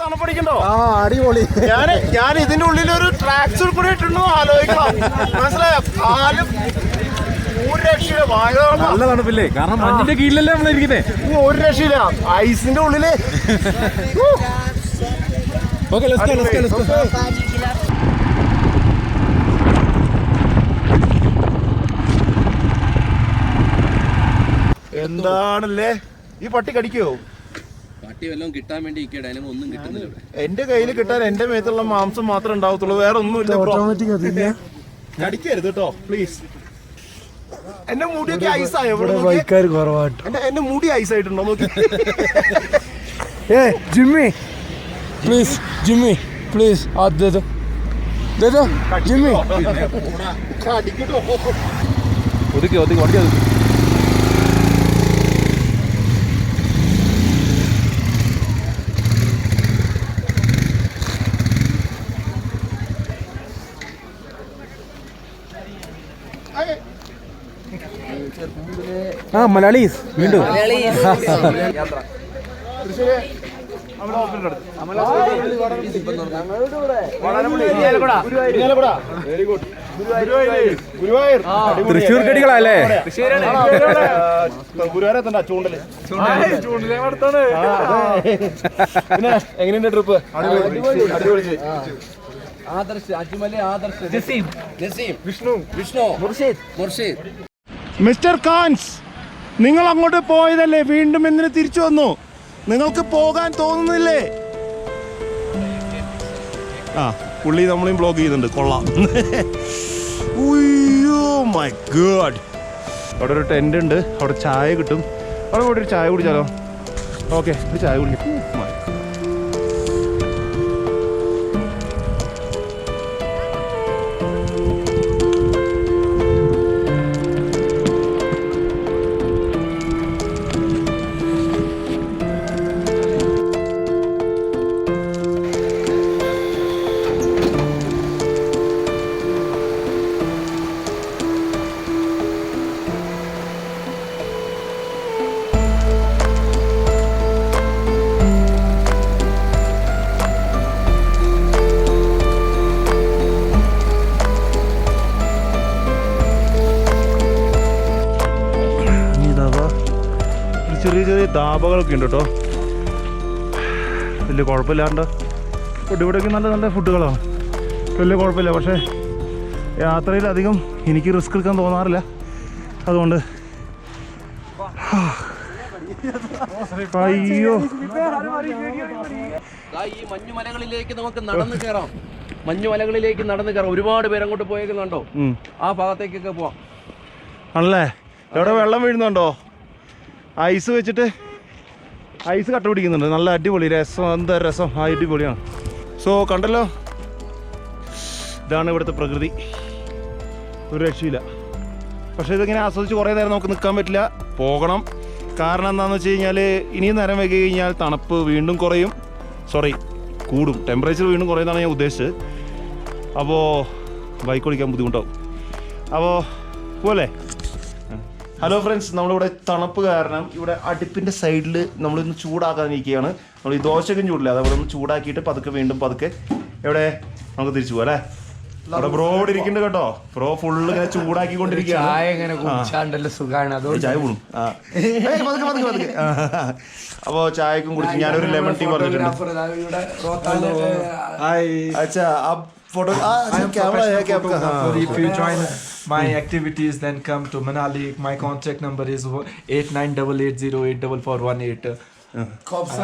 തണുപ്പടിക്കണ്ടോ? അടിപൊളി. ഞാൻ ഇതിന്റെ ഉള്ളിൽ ഒരു ട്രാക്ക് സൂട്ട് കൂടെ ഇട്ടുണ്ടോ ആലോചിക്കണം. മനസ്സിലായോ? കാലും ഒരു രക്ഷയില്ല. നല്ല തണുപ്പില്ലേ? കാരണം മഞ്ഞിന്റെ കീഴിലല്ലേ നമ്മളിരിക്കുന്നേ. ഒരു രക്ഷയില്ല ഐസിന്റെ ഉള്ളില്. എന്താണല്ലേ ഈ പട്ടി കടിക്കോ? പട്ടി വല്ലതും കിട്ടാൻ വേണ്ടി ഒന്നും കിട്ടുന്നില്ല. എന്റെ കയ്യിൽ കിട്ടാൻ എന്റെ മേത്തുള്ള മാംസം മാത്രമേ ഉണ്ടാവത്തുള്ളൂ, വേറെ ഒന്നുമില്ല. കടിക്കരുത് കേട്ടോ പ്ലീസ്. എന്റെ മുടിയൊക്കെ ഐസായോ? എന്റെ മുടി ഐസായിട്ടുണ്ടോ നോക്കി. ജിമ്മി പ്ലീസ്, ജിമ്മി പ്ലീസ് हाथ दे दो ജിമ്മി. ഒതുക്കി ഒതുക്കി വണ്ടി ഒതുക്കി. മലയാളീസ് വീണ്ടും തൃശ്ശൂർ കടികളല്ലേ? ഗുരുവായൂരെത്തണ്ട ചൂണ്ടല്. പിന്നെ എങ്ങനെയുണ്ട് ട്രിപ്പ്? അടിപൊളി. ആദർശ്, അജ്മലെ ആദർശ്, നസീം, വിഷ്ണു, മുർഷിദ്. മിസ്റ്റർ കാൻസ്, നിങ്ങൾ അങ്ങോട്ട് പോയതല്ലേ, വീണ്ടും എന്തിനു തിരിച്ചു വന്നു? നിങ്ങൾക്ക് പോകാൻ തോന്നുന്നില്ലേ? പുള്ളി നമ്മളെയും ബ്ലോഗ് ചെയ്യുന്നുണ്ട്. കൊള്ളാം. My God. അവിടെ ഒരു ടെന്റ് ഉണ്ട്, അവിടെ ചായ കിട്ടും. അവിടെ പോയിട്ട് ഒരു ചായ കുടിച്ചാലോ? ഓക്കെ, ഒരു ചായ കുടിക്കും. ചെറിയ ചെറിയ ധാബകളൊക്കെ ഉണ്ട് കേട്ടോ, വലിയ കുഴപ്പമില്ലാണ്ട്. ഫുഡ് ഇവിടെയൊക്കെ നല്ല നല്ല ഫുഡുകളാണ്, വലിയ കുഴപ്പമില്ല. പക്ഷേ യാത്രയിൽ അധികം എനിക്ക് റിസ്ക് എടുക്കാൻ തോന്നാറില്ല. അതുകൊണ്ട് അയ്യോ, ഈ മഞ്ഞുമലകളിലേക്ക് നമുക്ക് നടന്നു കയറാം. മഞ്ഞുമലകളിലേക്ക് നടന്നു കയറാം. ഒരുപാട് പേര് അങ്ങോട്ട് പോയേക്കുന്നുണ്ടോ? ആ ഭാഗത്തേക്കൊക്കെ പോവാം. ആണല്ലേ? എവിടെ വെള്ളം വീഴുന്നുണ്ടോ? ഐസ് വെച്ചിട്ട് ഐസ് കട്ട പിടിക്കുന്നുണ്ട്. നല്ല അടിപൊളി രസം. എന്താ രസം, ആ അടിപൊളിയാണ്. സോ കണ്ടല്ലോ, ഇതാണ് ഇവിടുത്തെ പ്രകൃതി. ഒരു രക്ഷയില്ല. പക്ഷേ ഇതിങ്ങനെ ആസ്വദിച്ച് കുറേ നേരം നമുക്ക് നിൽക്കാൻ പറ്റില്ല, പോകണം. കാരണം എന്താണെന്ന് വെച്ച് കഴിഞ്ഞാൽ ഇനിയും നേരം വൈകി കഴിഞ്ഞാൽ തണുപ്പ് വീണ്ടും കുറയും, കൂടും. ടെമ്പറേച്ചർ വീണ്ടും കുറയുന്നതാണ് ഞാൻ ഉദ്ദേശിച്ചത്. അപ്പോൾ ബൈക്ക് ഓടിക്കാൻ ബുദ്ധിമുട്ടാവും. അപ്പോൾ പോലെ ഹലോ ഫ്രണ്ട്സ്, നമ്മളിവിടെ തണുപ്പ് കാരണം ഇവിടെ അടുപ്പിൻ്റെ സൈഡിൽ നമ്മളിന്ന് ചൂടാക്കാനിരിക്കുകയാണ്. നമ്മൾ ഈ ദോശയ്ക്കും ചൂടില്ല, അതേപോലെ ഒന്ന് ചൂടാക്കിയിട്ട് പതുക്കെ എവിടെ നമുക്ക് തിരിച്ചു പോകാം അല്ലേ? അവിടെ ബ്രോ ഇവിടെ ഇരിക്കുന്നുണ്ട് കേട്ടോ. ബ്രോ ഫുള്ള് ഇങ്ങനെ ചൂടാക്കിക്കൊണ്ടിരിക്കുകയാണ്. ചായ കൂടും. പതുക്കെ. അപ്പോൾ ചായക്കും കുടിച്ച് ഞാനൊരു ലെമൺ ടീ പറഞ്ഞിട്ടുണ്ട്. അച്ഛാ फोटो कैमरा है क्या आपका? If you join my activities, then come to Manali. My contact number is 8988084418.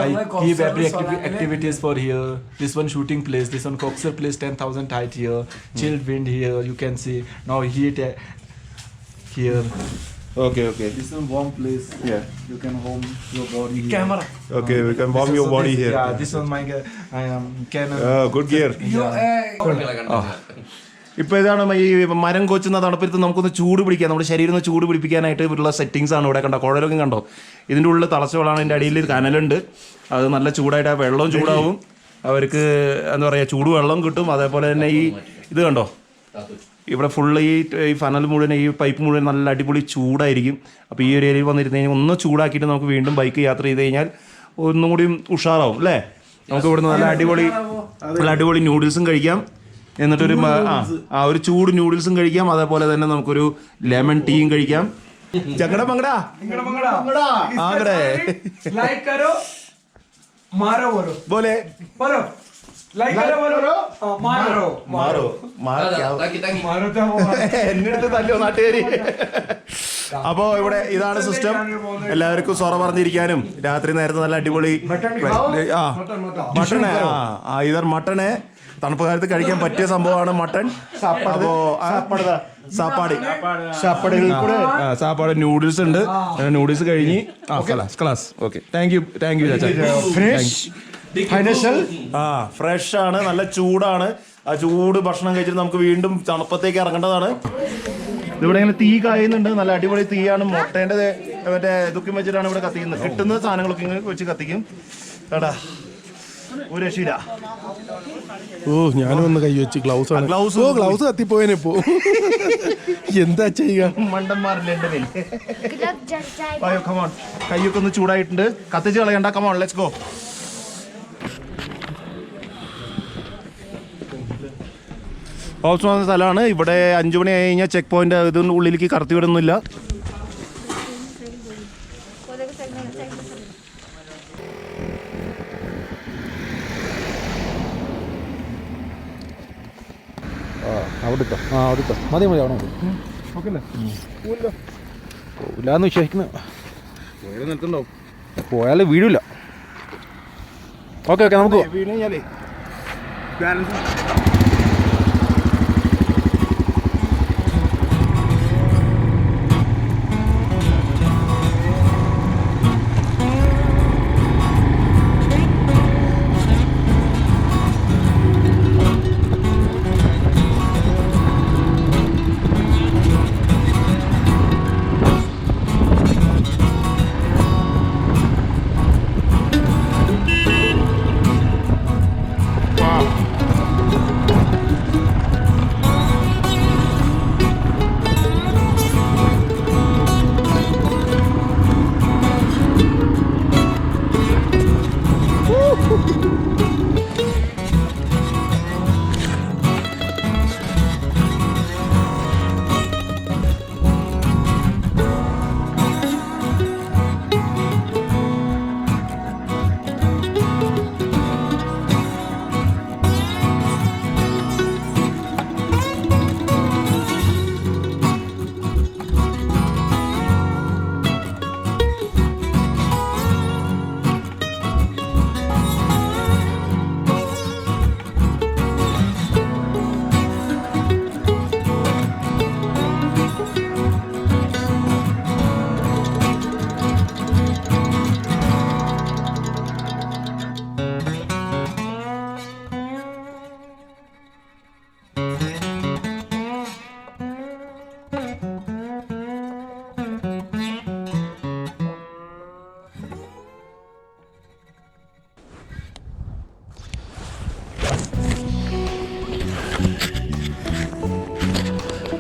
I give every activities for here. This one shooting place, this one Coxer place, 10,000 height here. Chilled wind here, you can see. Now heat here. Okay. This one warm place. Yeah. You can warm your body here. Camera. Okay, we can warm your body here. Yeah, this one my Canon. Good gear. ഇപ്പോൾ ഇതാണ് ഈ മരം കൊച്ചുന്ന തണുപ്പത്ത് നമുക്കൊന്ന് ചൂട് പിടിക്കാം, നമ്മുടെ ശരീരം ഒന്ന് ചൂട് പിടിപ്പിക്കാനായിട്ട് ഉള്ള സെറ്റിങ്സ് ആണ് ഇവിടെ. കണ്ടോ, കുഴലൊക്കെ കണ്ടോ? ഇതിൻ്റെ ഉള്ളിൽ തളച്ച വെള്ളമാണ്, ഇതിൻ്റെ അടിയിൽ കനലുണ്ട്. അത് നല്ല ചൂടായിട്ട് ആ വെള്ളവും ചൂടാവും. അവർക്ക് എന്താ പറയുക, ചൂടുവെള്ളം കിട്ടും. അതേപോലെ തന്നെ ഈ ഇത് കണ്ടോ, ഇവിടെ ഫുള്ള് ഈ ഫനൽ മുഴുവൻ, ഈ പൈപ്പ് മുഴുവൻ നല്ല അടിപൊളി ചൂടായിരിക്കും. അപ്പോൾ ഈ ഒരു ഏരിയയിൽ വന്നിരുന്ന് കഴിഞ്ഞാൽ ഒന്ന് ചൂടാക്കിയിട്ട് നമുക്ക് വീണ്ടും ബൈക്ക് യാത്ര ചെയ്ത് കഴിഞ്ഞാൽ ഒന്നും കൂടി ഉഷാറാവും അല്ലേ? നമുക്ക് ഇവിടുന്ന് നല്ല അടിപൊളി നൂഡിൽസും കഴിക്കാം. എന്നിട്ടൊരു ഒരു ചൂട് നൂഡിൽസും കഴിക്കാം. അതേപോലെ തന്നെ നമുക്കൊരു ലെമൺ ടീയും കഴിക്കാം. ചങ്ങടാ മങ്ങടാ ആകടെ लाइक करो मारो बोलो बोले बोलो लाइक करो बोलो मारो മാറോ താങ്കി താങ്കി मारो तो എന്നെ അടുത്ത് തല്ലോ നാട്ടുകാരി. അപ്പോ ഇവിടെ ഇതാണ് സിസ്റ്റം. എല്ലാവർക്കും സൊറ പറഞ്ഞിരിക്കാനും രാത്രി നേരത്തെ നല്ല അടിപൊളി മട്ടണ് ഇതർ മട്ടണ് തണുപ്പ് കാലത്ത് കഴിക്കാൻ പറ്റിയ സംഭവമാണ് മട്ടൺ. അപ്പോ സാപ്പാട് നൂഡിൽസ് ഉണ്ട്. നൂഡിൽസ് കഴിഞ്ഞ് class okay. Thank you fresh ആണ്, നല്ല ചൂടാണ്. ആ ചൂട് ഭക്ഷണം കഴിച്ചിട്ട് നമുക്ക് വീണ്ടും തണുപ്പത്തേക്ക് ഇറങ്ങേണ്ടതാണ്. ഇവിടെ ഇങ്ങനെ തീ കായുന്നുണ്ട്, നല്ല അടിപൊളി തീയാണ്. മുട്ടേന്റെ മറ്റേ ഇതൊക്കെ വെച്ചിട്ടാണ് ഇവിടെ കത്തിക്കുന്നത്. കിട്ടുന്ന സാധനങ്ങളൊക്കെ ഇങ്ങനെ വെച്ച് കത്തിക്കും. കേട്ടാ ഒരു രക്ഷയില്ല. ഞാനും ഒന്ന് കൈ വെച്ച് ഗ്ലൗസ് കത്തിപ്പോയനിപ്പോ എന്താ ചെയ്യുക? മണ്ടന്മാരില്ലേ എന്റെ പേര്. കൈയൊക്കെ ഒന്ന് ചൂടായിട്ടുണ്ട്, കത്തിച്ച് കളയണ്ട. Come on let's go. ഓപ്ഷൻ വന്ന സ്ഥലമാണ്. ഇവിടെ 5 മണി ആയി കഴിഞ്ഞാൽ ചെക്ക് പോയിന്റ് ഇതിൻ്റെ ഉള്ളിലേക്ക് കടത്തി വിടുന്നില്ല. അവിടെ മതി അവിടെ പോവില്ലാന്ന് വിശ്വസിക്കുന്നു. പോയാൽ വീഴില്ല. ഓക്കെ നമുക്ക് വീണ് കഴിഞ്ഞാലേ ബാലൻസ്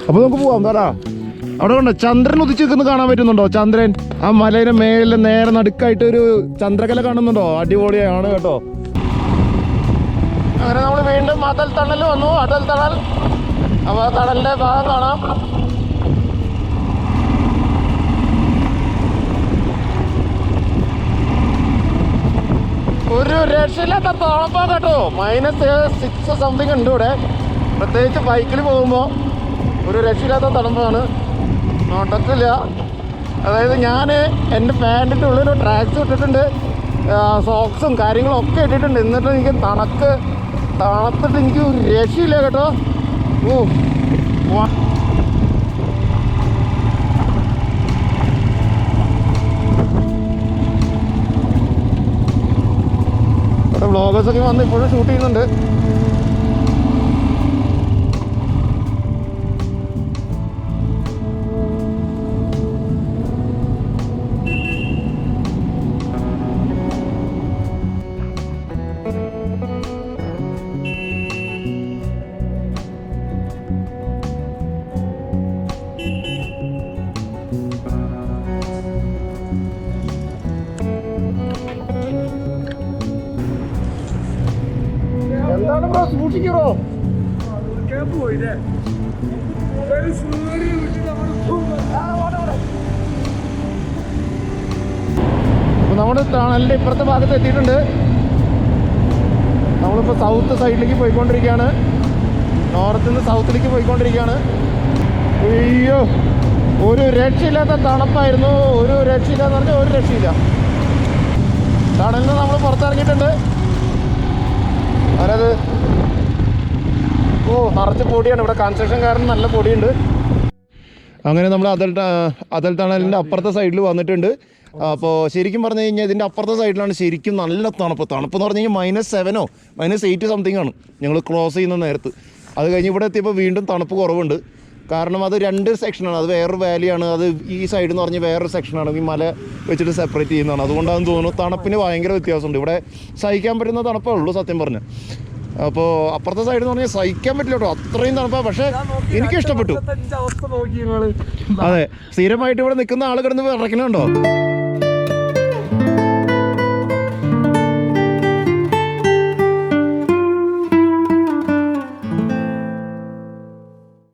അപ്പൊ നമുക്ക് പോവാം. എന്താടാ അവിടെ കണ്ടോ ചന്ദ്രൻ ഉദിച്ച് നിൽക്കുന്നത് കാണാൻ പറ്റുന്നുണ്ടോ? ചന്ദ്രൻ ആ മലയുടെ മേലെ നേരെ നടുക്കായിട്ട് ഒരു ചന്ദ്രകല കാണുന്നുണ്ടോ? അടിപൊളിയാണ് കേട്ടോ. അങ്ങനെ നമ്മൾ വീണ്ടും അടൽ തണൽ വന്നു. അടൽ തണൽ, അപ്പൊ ആ തണലിന്റെ ഭാഗം കാണാം. ഒരു രക്ഷയില്ലാത്ത തണുപ്പാണ് കേട്ടോ. -6 സംതിങ് ഉണ്ട് ഇവിടെ. പ്രത്യേകിച്ച് ബൈക്കിൽ പോകുമ്പോൾ ഒരു രക്ഷയില്ലാത്ത തണുപ്പാണ്, നടക്കില്ല. അതായത് ഞാൻ എൻ്റെ പാൻറ്റിൻ്റെ ഉള്ളിൽ ട്രാക്സ് ഇട്ടിട്ടുണ്ട്, സോക്സും കാര്യങ്ങളും ഒക്കെ ഇട്ടിട്ടുണ്ട്. എന്നിട്ട് എനിക്ക് തണുത്തിട്ട് എനിക്ക് ഒരു രക്ഷയില്ല കേട്ടോ. ഇവിടെ വ്ളോഗേഴ്സൊക്കെ വന്ന് ഇപ്പോഴും ഷൂട്ട് ചെയ്യുന്നുണ്ട്. അപ്പോൾ നമ്മൾ ടണലിൻ്റെ ഇപ്പുറത്തെ ഭാഗത്ത് എത്തിയിട്ടുണ്ട്. നമ്മളിപ്പോൾ സൗത്ത് സൈഡിലേക്ക് പോയിക്കൊണ്ടിരിക്കുകയാണ്. നോർത്തിൽ നിന്ന് സൗത്തിലേക്ക് പോയിക്കൊണ്ടിരിക്കുകയാണ്. അയ്യോ, ഒരു രക്ഷയില്ലാത്ത തണുപ്പായിരുന്നു. ഒരു രക്ഷയില്ല എന്ന് പറഞ്ഞാൽ ഒരു രക്ഷയില്ല. ടണലിൽ നിന്ന് നമ്മൾ പുറത്തിറങ്ങിയിട്ടുണ്ട്. അതായത് നിറച്ച് പൊടിയാണ് ഇവിടെ. കൺസ്ട്രക്ഷൻ കാരണം നല്ല പൊടിയുണ്ട്. അങ്ങനെ നമ്മൾ അതൽ ടണലിൻ്റെ അപ്പുറത്തെ സൈഡിൽ വന്നിട്ടുണ്ട്. അപ്പോൾ ശരിക്കും പറഞ്ഞു കഴിഞ്ഞാൽ ഇതിൻ്റെ അപ്പുറത്തെ സൈഡിലാണ് ശരിക്കും നല്ല തണുപ്പ്. തണുപ്പെന്ന് പറഞ്ഞു കഴിഞ്ഞാൽ -7 -8 സംതിങ് ആണ് ഞങ്ങൾ ക്രോസ് ചെയ്യുന്ന നേരത്ത്. അത് കഴിഞ്ഞ് ഇവിടെ എത്തിയപ്പോൾ വീണ്ടും തണുപ്പ് കുറവുണ്ട്. കാരണം അത് 2 സെക്ഷനാണ്. അത് വേറൊരു വാലിയാണ്. അത് ഈ സൈഡ് എന്ന് പറഞ്ഞാൽ വേറൊരു സെക്ഷനാണ്. ഈ മല വെച്ചിട്ട് സെപ്പറേറ്റ് ചെയ്യുന്നതാണ്. അതുകൊണ്ടാണെന്ന് തോന്നുന്നു തണുപ്പിന് ഭയങ്കര വ്യത്യാസമുണ്ട്. ഇവിടെ സഹിക്കാൻ പറ്റുന്ന തണുപ്പേ ഉള്ളൂ സത്യം പറഞ്ഞ്. അപ്പോൾ അപ്പുറത്തെ സൈഡ് എന്ന് പറഞ്ഞാൽ സഹിക്കാൻ പറ്റില്ല കേട്ടോ, അത്രയും തണുപ്പാണ്. പക്ഷേ എനിക്ക് ഇഷ്ടപ്പെട്ടു. അതെ, സ്ഥിരമായിട്ട് ഇവിടെ നിൽക്കുന്ന ആൾ കിടന്ന് വിറയ്ക്കണുണ്ടോ?